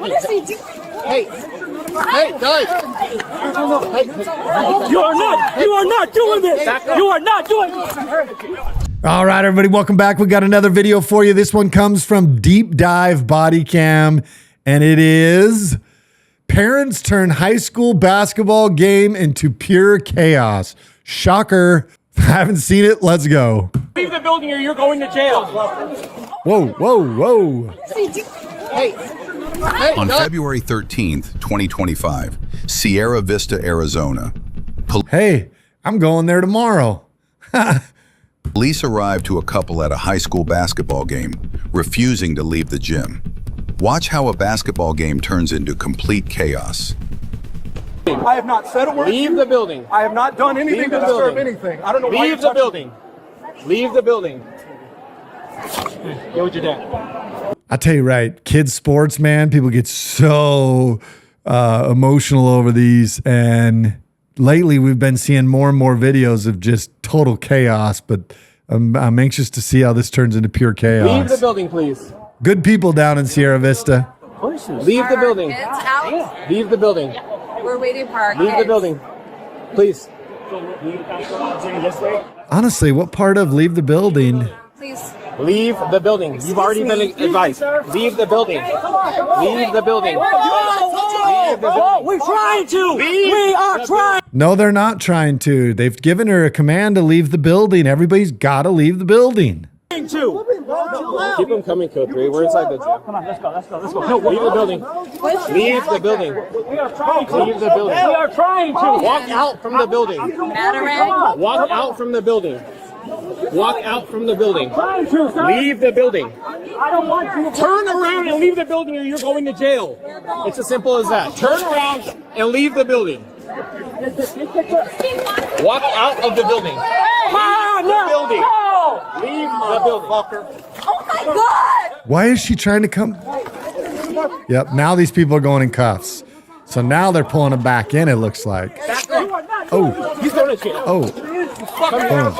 What is he doing? Hey, guys! You are not doing this! You are not doing this! All right, everybody, welcome back. We got another video for you. This one comes from Deep Dive Bodycam, and it is parents turn high school basketball game into pure chaos. Shocker. I haven't seen it. Let's go. Leave the building or you're going to jail. Whoa, whoa, whoa. Hey, On guys! February 13th, 2025, Sierra Vista, Arizona, Hey, I'm going there tomorrow. police arrived to a couple at a high school basketball game, refusing to leave the gym. Watch how a basketball game turns into complete chaos. I have not said a word. Leave the building. I have not done anything Leave to the disturb building. anything. I don't know why Leave you're the touching building. Leave the building. Go with your dad. I tell you right, kids sports, man, people get so emotional over these. And lately we've been seeing more and more videos of just total chaos. But I'm anxious to see how this turns into pure chaos. Leave the building, please. Good people down in Sierra Vista. Leave the building. Kids out. Leave the building. We're waiting for our Leave kids. the building. Please. Honestly, what part of leave the building? Please. Leave the building. You've already been advised. Leave the building. Leave the building. Leave the building. We're trying to! Leave We are the trying! No, they're not trying to. They've given her a command to leave the building. Everybody's got to leave the building. to! Keep them coming, Code 3. We're inside the gym. Come on, let's go. No, leave the building. Leave the building. We are trying to. Leave the building. We are trying to. Walk out from the building. Matarang. Walk out from the building. Walk out from the building. Trying to, sir. Leave the building. I don't want you to. Turn around and leave the building or you're going to jail. It's as simple as that. Turn around and leave the building. Walk out of the building. No! Building. No! Leave the building. Oh my God! Why is she trying to come? Yep, now these people are going in cuffs. So now they're pulling them back in, it looks like. Oh, He's going to jail. oh, Boom.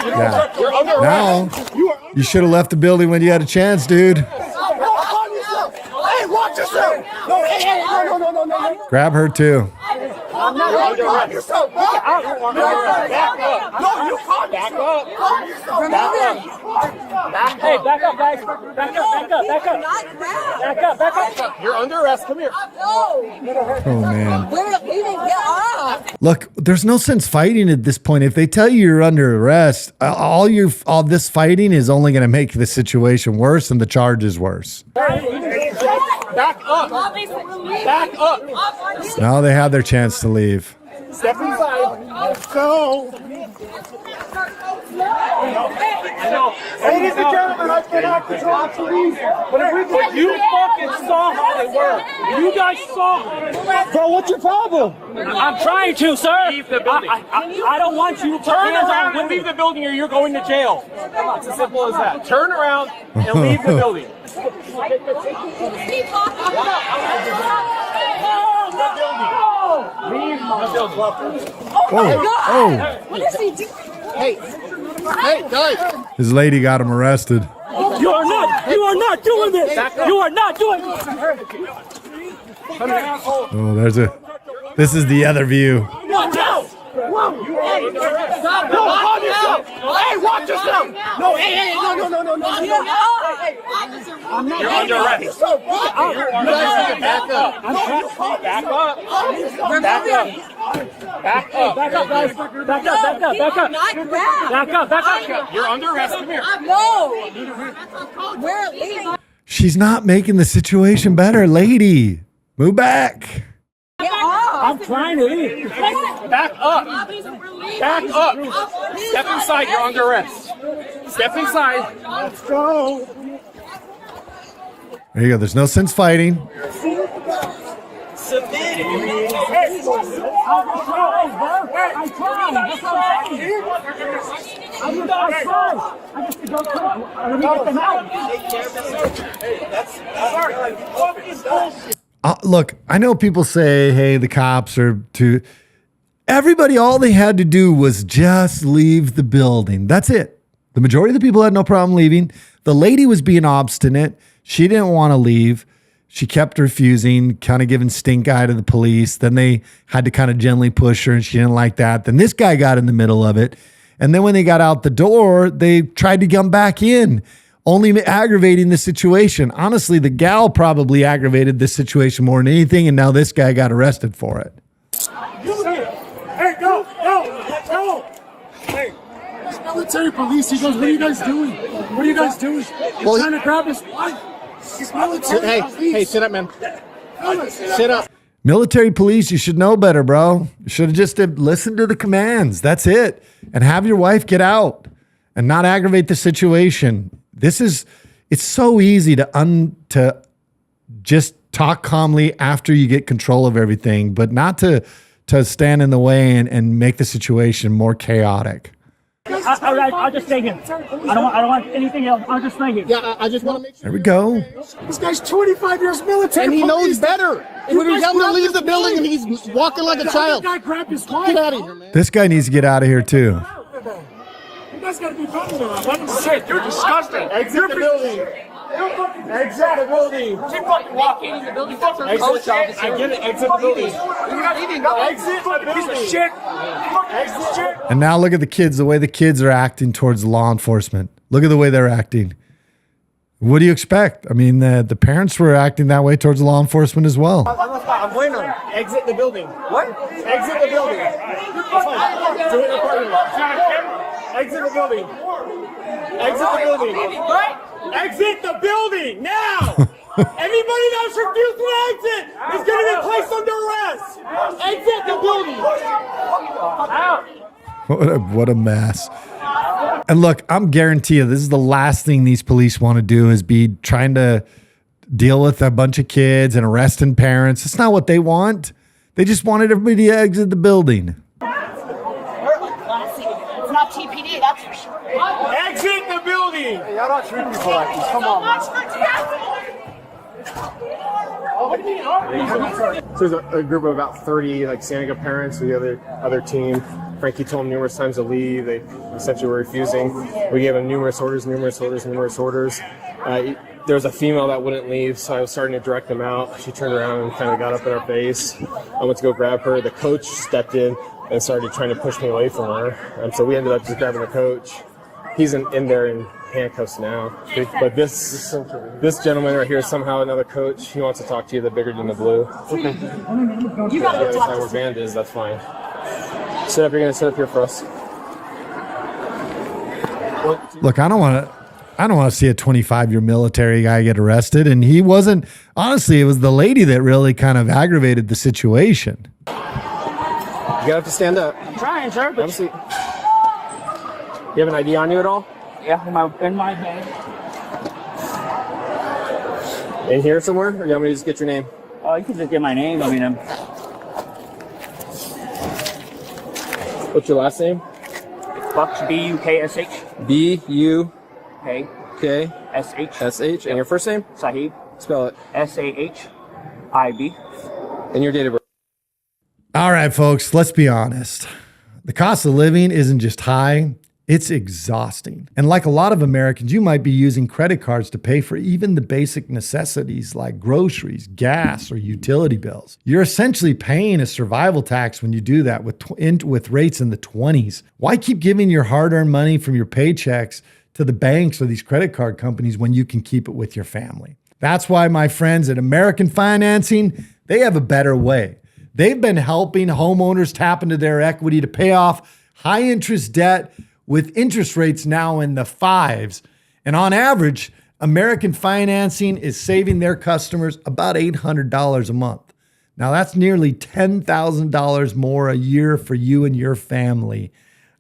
yeah. You're under arrest. Now, you should have left the building when you had a chance, dude. Hey, watch yourself! No, hey, no. Grab her too. I'm not calm yourself, bro. Back up. No, you calm Back yourself. up. Calm yourself. Back Hey, up. back up, guys. Back up. Not grab. Back up. You're under arrest. Come here. No. Oh, man. We're leaving. Get off. Look, there's no sense fighting at this point. If they tell you you're under arrest, all this fighting is only going to make the situation worse and the charges worse. Back up. Back up. Now they have their chance to leave. Step inside. Let's go. Ladies and gentlemen, I cannot control the police. But you fucking saw how they were. You guys saw. Bro, what's your problem? I'm trying to, sir. Leave the building. I don't want you to Turn around and leave the building or you're going to jail. It's as simple as that. Turn around and leave the building. Leave the building. Oh my God! Oh, What is he doing? Hey, guys! his lady got him arrested. You are not doing this. You are not doing this. Oh, this is the other view. Watch out! Stop! No, calm yourself! Hey, watch yourself! No, hey, no. I'm not. You're under arrest. You guys need to back up. Back up. Back up. Back up, guys. Back up. Not grab. You're under arrest. Come here. No. We're leaving. She's not making the situation better, lady. Move back. Get off. I'm trying to leave. Back up. Back up. Step inside. You're under arrest. Step inside. Let's go. There you go. There's no sense fighting. Look, I know people say, hey, the cops are too... Everybody, all they had to do was just leave the building. That's it. The majority of the people had no problem leaving. The lady was being obstinate. She didn't want to leave. She kept refusing, kind of giving stink eye to the police. Then they had to kind of gently push her, and she didn't like that. Then this guy got in the middle of it. And then when they got out the door, they tried to come back in, only aggravating the situation. Honestly, the gal probably aggravated this situation more than anything, and now this guy got arrested for it. Hey, go! Hey, it's military police. He goes, what are you guys doing? What are you guys doing? Well, trying to grab his wife. It's military police. Hey, sit up, man. Sit up. Military police, you should know better, bro. You should have just listened to the commands. That's it. And have your wife get out and not aggravate the situation. It's so easy to just talk calmly after you get control of everything, but not to stand in the way and make the situation more chaotic. I'll just stay here. I don't want anything else. I'll just stay here. Yeah, I just want to make sure. There we go. This guy's 25 years military. And he knows police. better. And when we tell him to leave the building and he's walking like a child. That guy grabbed his wife. Get out of here, man. This guy needs to get out of here too. You guys gotta be better than that. Shit, you're disgusting. Exit the building. Exit the building. Keep fucking walking in the building. I get it. Exit the building. You're not leaving. Exit the building. Shit. Exit shit. And now look at the kids, the way the kids are acting towards law enforcement. Look at the way they're acting. What do you expect? I mean, the parents were acting that way towards law enforcement as well. I'm waiting on him. Exit the building. What? Exit the building. That's fine. Do it in the parking lot. Exit the building. Exit the building. Exit the building now! Anybody that's refused to exit is going to be placed under arrest. Exit the building. What a mess. And look, I'm guarantee you, this is the last thing these police want to do is be trying to deal with a bunch of kids and arresting parents. It's not what they want. They just wanted everybody to exit the building. It's not TPD, that's for sure. Exit the building. Hey, y'all don't treat people like this. Come on, man. So there's a group of about 30 like Santa parents with the other team. Frankie told them numerous times to leave. They essentially were refusing. We gave them numerous orders. There was a female that wouldn't leave, so I was starting to direct them out. She turned around and kind of got up in our face. I went to go grab her. The coach stepped in and started trying to push me away from her. And so we ended up just grabbing the coach. He's in there in handcuffs now. But this gentleman right here, somehow another coach, he wants to talk to you, the bigger than the blue. You gotta That's talk not to where Band is, that's fine. Sit up, you're gonna sit up here for us. Look, I don't want to see a 25-year military guy get arrested. And he wasn't, honestly, it was the lady that really kind of aggravated the situation. You gotta have to stand up. I'm trying, sir, Have a but seat. You have an ID on you at all? yeah, in my bag. In here somewhere? Or you want me to just get your name? You can just get my name. I mean, What's your last name? Bucks, B-U-K-S-H. B-U-K-S-H. S-H. And your first name? Sahib. Spell it. S-A-H-I-B. And your date of birth. All right, folks, let's be honest. The cost of living isn't just high, it's exhausting. And like a lot of Americans, you might be using credit cards to pay for even the basic necessities like groceries, gas, or utility bills. You're essentially paying a survival tax when you do that with rates in the 20s. Why keep giving your hard-earned money from your paychecks to the banks or these credit card companies when you can keep it with your family? That's why my friends at American Financing, they have a better way. They've been helping homeowners tap into their equity to pay off high interest debt with interest rates now in the 5s. And on average, American Financing is saving their customers about $800 a month. Now that's nearly $10,000 more a year for you and your family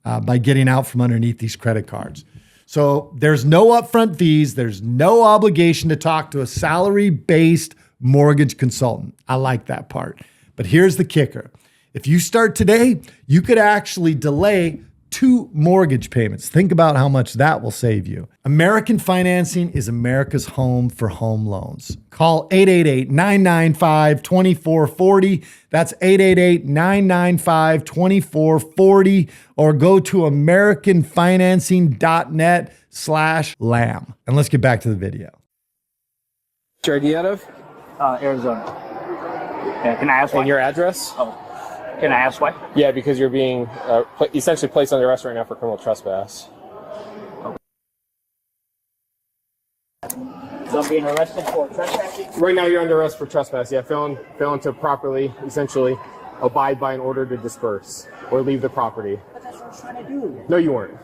by getting out from underneath these credit cards. So there's no upfront fees. There's no obligation to talk to a salary-based mortgage consultant. I like that part. But here's the kicker. If you start today, you could actually delay 2 mortgage payments. Think about how much that will save you. American Financing is America's home for home loans. Call 888-995-2440. That's 888-995-2440. Or go to americanfinancing.net/lamb. And let's get back to the video. What's your ID out of? Arizona. Yeah, can I ask why? And your address? Oh. Can I ask why? Yeah, because you're being essentially placed under arrest right now for criminal trespass. So I'm being arrested for trespassing? Right now you're under arrest for trespass. Yeah, failing to properly, essentially, abide by an order to disperse or leave the property. But that's what I was trying to do. No, you weren't.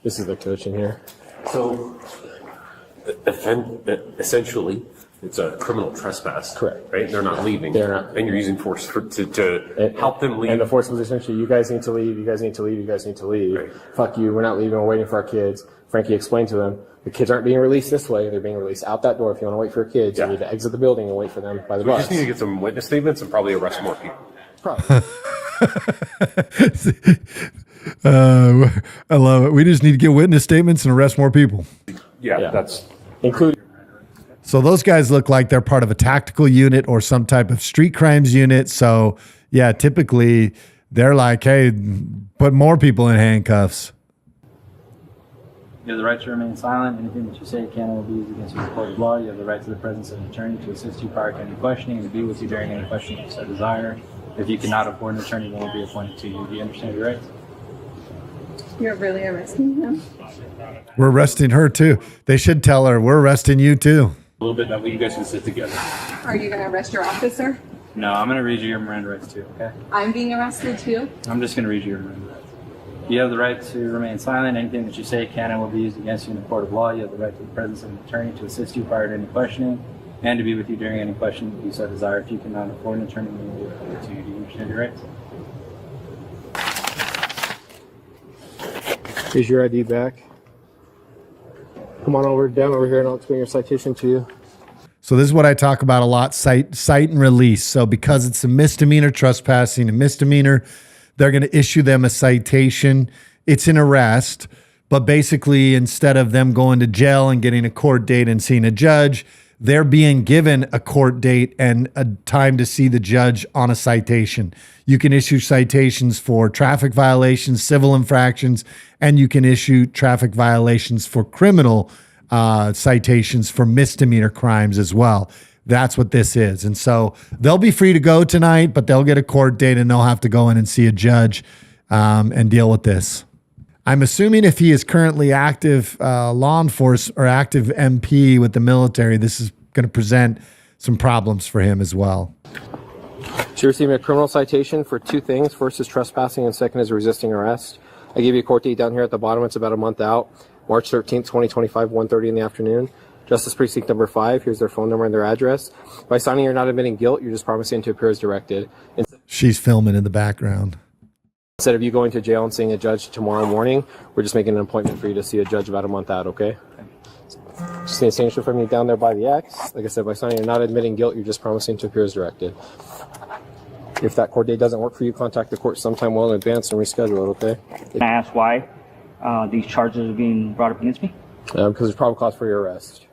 This is the coach in here. So, essentially, it's a criminal trespass. Correct. Right? They're not leaving. They're not. And you're using force to help them leave. And the force was essentially, you guys need to leave, you guys need to leave, you guys need to leave. Right. Fuck you, we're not leaving, we're waiting for our kids. Frankie explained to them, the kids aren't being released this way, they're being released out that door. If you want to wait for your kids, Yeah. you need to exit the building and wait for them by the We bus. just need to get some witness statements and probably arrest more people. Probably. I love it. We just need to get witness statements and arrest more people. Yeah, that's... Including. So those guys look like they're part of a tactical unit or some type of street crimes unit. So yeah, typically they're like, hey, put more people in handcuffs. You have the right to remain silent. Anything that you say can and will be used against you in a court of law. You have the right to the presence of an attorney to assist you prior to any questioning and to be with you during any questioning you so desire. If you cannot afford an attorney, one will be appointed to you. Do you understand your rights? You're really arresting him? We're arresting her too. They should tell her we're arresting you too. A little bit that way you guys can sit together. Are you going to arrest your officer? No, I'm going to read you your Miranda rights too, okay? I'm being arrested too? I'm just going to read you your Miranda rights. You have the right to remain silent. Anything that you say can and will be used against you in a court of law. You have the right to the presence of an attorney to assist you prior to any questioning and to be with you during any questioning that you so desire. If you cannot afford an attorney, we will be appointed to you. Do you understand your rights? Here's your ID back. Come on down over here and I'll explain your citation to you. So this is what I talk about a lot, cite and release. So because it's a misdemeanor trespassing, a misdemeanor, they're going to issue them a citation. It's an arrest, but basically instead of them going to jail and getting a court date and seeing a judge, they're being given a court date and a time to see the judge on a citation. You can issue citations for traffic violations, civil infractions, and you can issue traffic violations for criminal citations for misdemeanor crimes as well. That's what this is. And so they'll be free to go tonight, but they'll get a court date and they'll have to go in and see a judge and deal with this. I'm assuming if he is currently active law enforcement or active MP with the military, this is going to present some problems for him as well. So you're receiving a criminal citation for two things. First is trespassing and second is resisting arrest. I gave you a court date down here at the bottom. It's about a month out. March 13th, 2025, 1:30 in the afternoon. Justice Precinct number 5. Here's their phone number and their address. By signing, you're not admitting guilt. You're just promising to appear as directed. She's filming in the background. Instead of you going to jail and seeing a judge tomorrow morning, we're just making an appointment for you to see a judge about a month out, okay? Just need a signature from you down there by the X. Like I said, by signing, you're not admitting guilt. You're just promising to appear as directed. If that court date doesn't work for you, contact the court sometime well in advance and reschedule it, okay? Can I ask why these charges are being brought up against me? Because there's probable cause for your arrest.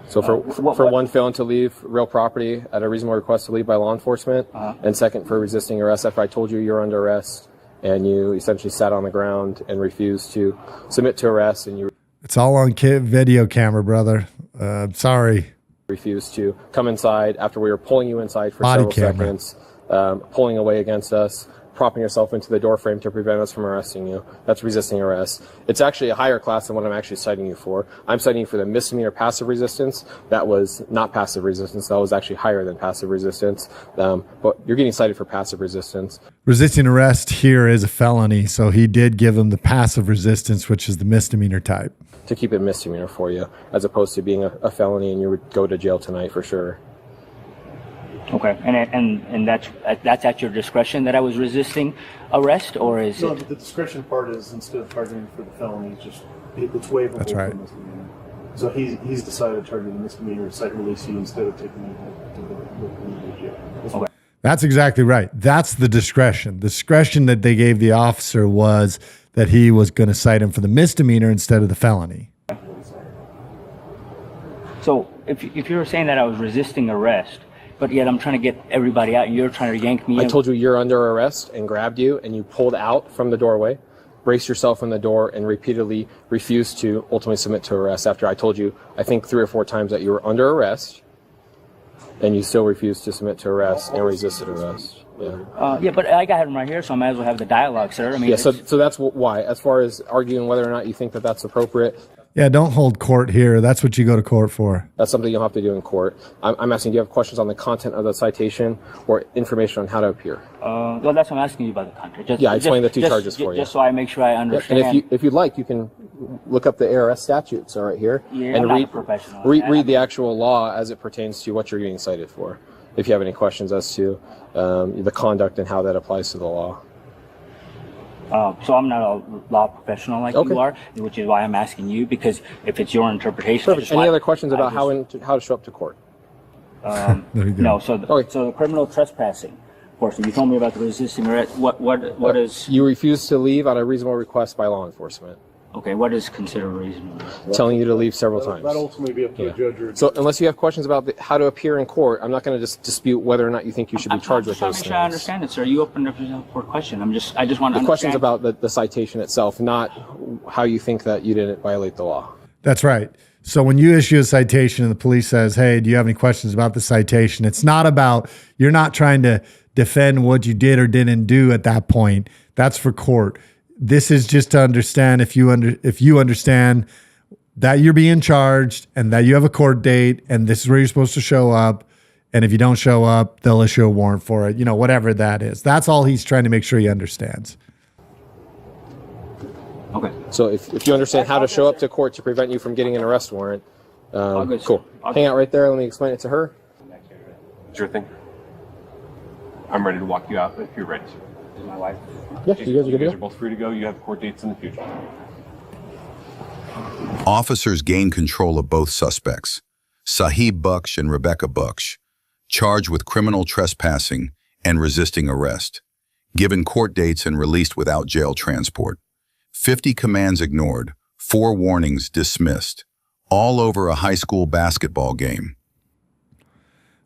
So for one, failing to leave real property at a reasonable request to leave by law enforcement, and second, for resisting arrest after I told you you're under arrest and you essentially sat on the ground and refused to submit to arrest and you It's all on video camera, brother. Sorry. refused to come inside after we were pulling you inside for Body several camera. seconds, pulling away against us, propping yourself into the door frame to prevent us from arresting you. That's resisting arrest. It's actually a higher class than what I'm actually citing you for. I'm citing you for the misdemeanor passive resistance. That was not passive resistance. That was actually higher than passive resistance. But you're getting cited for passive resistance. Resisting arrest here is a felony, so he did give him the passive resistance, which is the misdemeanor type. To keep it misdemeanor for you, as opposed to being a felony and you would go to jail tonight for sure. Okay, and that's at your discretion that I was resisting arrest, or is No, it? the discretion part is instead of targeting for the felony, it's waivable. That's right. for misdemeanor. So he's decided to target the misdemeanor, cite and release you instead of taking you to the jail. Okay. That's exactly right. That's the discretion. The discretion that they gave the officer was that he was going to cite him for the misdemeanor instead of the felony. So if you were saying that I was resisting arrest, but yet I'm trying to get everybody out, and you're trying to yank me I in. told you you're under arrest and grabbed you and you pulled out from the doorway braced yourself in the door and repeatedly refused to ultimately submit to arrest after I told you, I think 3 or 4 times that you were under arrest, and you still refused to submit to arrest and resisted arrest. Yeah, but I got him right here, so I might as well have the dialogue, sir. I mean, yeah, so that's why. As far as arguing whether or not you think that that's appropriate, Yeah, don't hold court here. That's what you go to court for. that's something you'll have to do in court. I'm asking, do you have questions on the content of the citation or information on how to appear? Well, that's what I'm asking you about the contract. Yeah, I explained the 2 charges for you. Just so I make sure I understand. And if you'd like, you can look up the ARS statutes right here Yeah, and I'm not a read professional. read the actual law as it pertains to what you're being cited for. If you have any questions as to the conduct and how that applies to the law. So I'm not a law professional like you are, which is why I'm asking you, because if it's your interpretation. Perfect. Any other questions about how to show up to court? There you go. No. So the criminal trespassing portion. You told me about the resisting arrest. What is? You refuse to leave on a reasonable request by law enforcement. Okay. What is considered reasonable? Telling you to leave several times. That'll ultimately be up to the judge. Or so unless you have questions about how to appear in court, I'm not going to just dispute whether or not you think you should be charged with those I'm things. sure I understand it, sir. You opened up yourself for a question. I just want to The understand. question's about the citation itself, not how you think that you didn't violate the law. That's right. So when you issue a citation and the police says, hey, do you have any questions about the citation? It's not about, you're not trying to defend what you did or didn't do at that point. That's for court. This is just to understand if you understand that you're being charged and that you have a court date and this is where you're supposed to show up. And if you don't show up, they'll issue a warrant for it, whatever that is. That's all he's trying to make sure he understands. Okay. So if you understand how to show up to court to prevent you from getting an arrest warrant, cool. Hang out right there. Let me explain it to her. Sure thing. I'm ready to walk you out if you're ready. Is my wife? Yeah, you guys are both free to go. You have court dates in the future. Officers gain control of both suspects, Sahib Baksh and Rebecca Baksh, charged with criminal trespassing and resisting arrest, given court dates and released without jail transport. 50 commands ignored, 4 warnings dismissed, all over a high school basketball game.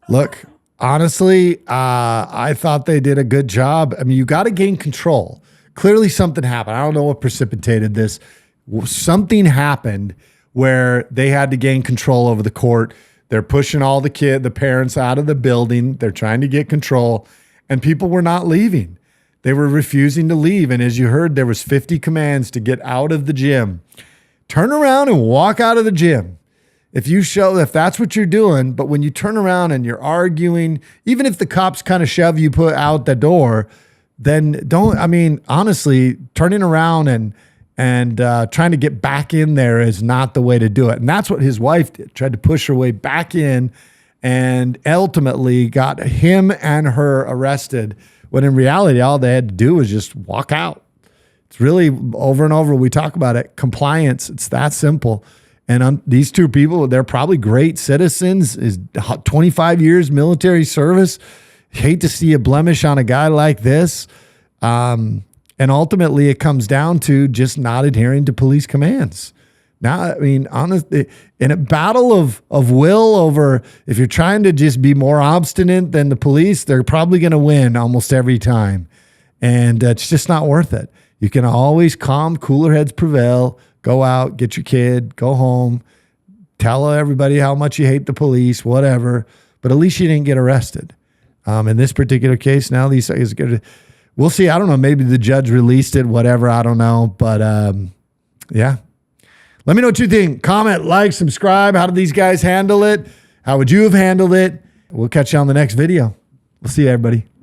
Look, honestly, I thought they did a good job. I mean, you got to gain control. Clearly something happened. I don't know what precipitated this. Something happened where they had to gain control over the court. They're pushing all the parents out of the building. They're trying to get control, and people were not leaving. They were refusing to leave. And as you heard, there was 50 commands to get out of the gym. Turn around and walk out of the gym. If that's what you're doing, but when you turn around and you're arguing, even if the cops kind of shove you out the door, then honestly, turning around and trying to get back in there is not the way to do it. And that's what his wife did, tried to push her way back in and ultimately got him and her arrested, when in reality, all they had to do was just walk out. It's really over and over. We talk about it. Compliance. It's that simple. And these 2 people, they're probably great citizens, is 25 years military service. Hate to see a blemish on a guy like this. And ultimately, it comes down to just not adhering to police commands. Now, honestly, in a battle of will over, if you're trying to just be more obstinate than the police, they're probably going to win almost every time. And it's just not worth it. You can always cooler heads prevail. Go out, get your kid, go home, tell everybody how much you hate the police, whatever. But at least you didn't get arrested. In this particular case, now these guys are going to, we'll see. I don't know. Maybe the judge released it, whatever. I don't know. But yeah. Let me know what you think. Comment, like, subscribe. How did these guys handle it? How would you have handled it? We'll catch you on the next video. We'll see you, everybody.